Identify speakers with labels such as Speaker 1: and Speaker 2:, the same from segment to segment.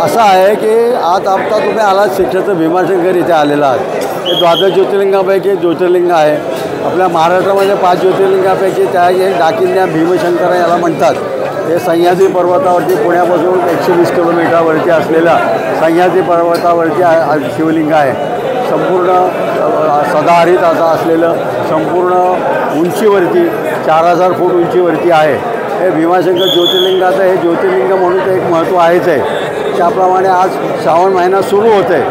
Speaker 1: असं आहे की आता तुम्ही आलात शिक्षेचं भीमाशंकर इथे आलेला आहात. हे द्वादश ज्योतिर्लिंगापैकी एक ज्योतिर्लिंग आहे. आपल्या महाराष्ट्रामध्ये 5 ज्योतिर्लिंगापैकी त्या एक डाकिन्या भीमशंकर याला म्हणतात. हे सह्याद्री पर्वतावरती पुण्यापासून 120 किलोमीटरवरती असलेलं सह्याद्री पर्वतावरती शिवलिंग आहे. संपूर्ण सदाहरित असं असलेलं संपूर्ण उंचीवरती 4000 फूट उंचीवरती आहे. हे भीमाशंकर ज्योतिर्लिंगाचं हे ज्योतिर्लिंग म्हणून ते एक महत्त्व आहेच आहे. त्याप्रमाणे आज श्रावण महिना सुरू होत आहे.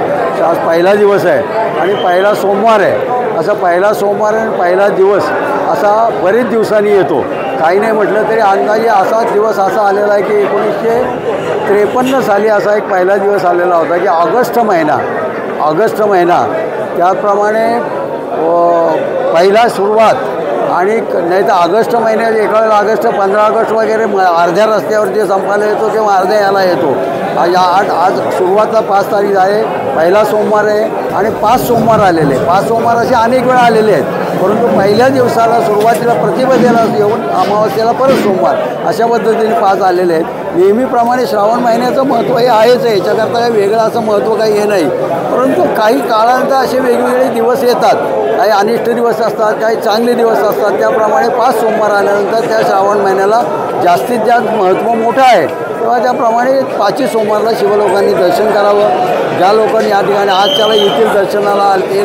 Speaker 1: आज पहिला दिवस आहे आणि पहिला सोमवार आहे. असा पहिला सोमवार आणि पहिला दिवस असा बरेच दिवसांनी येतो. काही नाही म्हटलं तरी अंदाजे असाच दिवस असा आलेला आहे की 1953 साली असा एक पहिला दिवस आलेला होता की ऑगस्ट महिना त्याप्रमाणे पहिला सुरुवात आणि नाही तर ऑगस्ट महिन्यात एका वेळेला 15 ऑगस्ट वगैरे अर्ध्या रस्त्यावर जे संपायला येतो किंवा अर्ध्या याला येतो. आज सुरुवातला 5 तारीख आहे. पहिला सोमवार आहे आणि 5 सोमवार आलेले. 5 सोमवार असे अनेक वेळा आलेले आहेत. परंतु पहिल्या दिवसाला सुरुवातीला प्रतिपदेला येऊन अमावस्येला परत सोमवार अशा पद्धतीने 5 आलेले आहेत. नेहमीप्रमाणे श्रावण महिन्याचं महत्त्व हे आहेच आहे. याच्याकरता काही वेगळं असं महत्त्व काही हे नाही. परंतु काही काळानंतर असे वेगवेगळे दिवस येतात. काही अनिष्ट दिवस असतात, काही चांगले दिवस असतात. त्याप्रमाणे 5 सोमवार आल्यानंतर त्या श्रावण महिन्याला जास्तीत जास्त महत्त्व मोठं आहे. तेव्हा त्याप्रमाणे 5 सोमवारला शिवलोकांनी दर्शन करावं. ज्या लोकांनी या ठिकाणी आज त्याला येथील दर्शनाला ते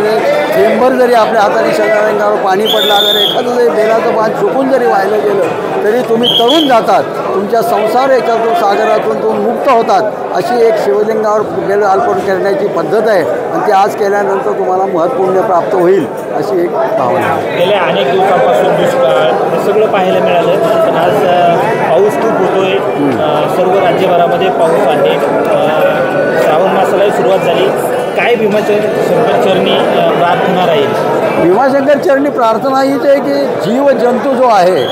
Speaker 1: थेंबर जरी आपल्या हाताने शंकरांगावर पाणी पडलं अगर एखादं जरी बेलाचं पान चुकून जरी वाहिलं गेलं तरी तुम्ही तरुण जातात. तुमच्या संसार याच्यातून सागरातून तुम्ही मुक्त होतात. अशी एक शिवलिंगावर बेल अर्पण करण्याची पद्धत आहे आणि ती आज केल्यानंतर तुम्हाला महत्त्वपूर्ण प्राप्त होईल अशी एक भावना आहे.
Speaker 2: गेल्या अनेक दिवसांपासून दुष्काळ सगळं पाहायला मिळालं. पण आज पाऊस खूप होतोय. सर्व राज्यभरामध्ये पाऊस आहे. श्रावण मासालाही सुरुवात झाली. काय भीमाशंकर चरणी प्रार्थना राहील?
Speaker 1: भीमाशंकर चरणी प्रार्थना हीच आहे की जीव जंतू जो आहे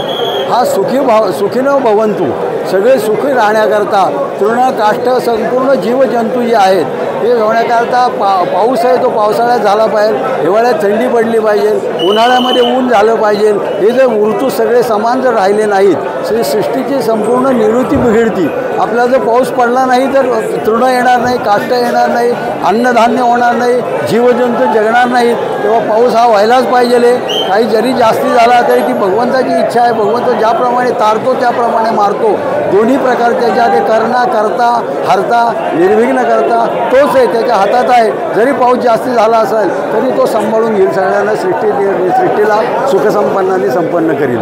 Speaker 1: हा सुखीनो भवंतु सगळे सुखी राहण्याकरता तृण काष्ठ संपूर्ण जीवजंतू जे आहेत हे होण्याकरता पाऊस आहे तो पावसाळ्यात झाला पाहिजे. हिवाळ्यात थंडी पडली पाहिजे. उन्हाळ्यामध्ये ऊन झालं पाहिजे. हे जर ऋतू सगळे समान जर राहिले नाहीत सृष्टीची संपूर्ण निवृत्ती बिघडती. आपला जर पाऊस पडला नाही तर तृण येणार नाही, काष्ट येणार नाही, अन्नधान्य होणार नाही, जीवजंतू जगणार नाहीत. तेव्हा पाऊस हा व्हायलाच पाहिजे. काही जरी जास्ती झाला तरी ती भगवंताची इच्छा आहे. भगवंत ज्याप्रमाणे तारतो त्याप्रमाणे मारतो. दोन्ही प्रकार त्याच्या ते करता हरता निर्विघ्न करता तोच आहे, त्याच्या हातात आहे. जरी पाऊस जास्ती झाला असेल तरी तो सांभाळून घेईल. सगळ्यांना सृष्टीला सुखसंपन्नाने संपन्न करील.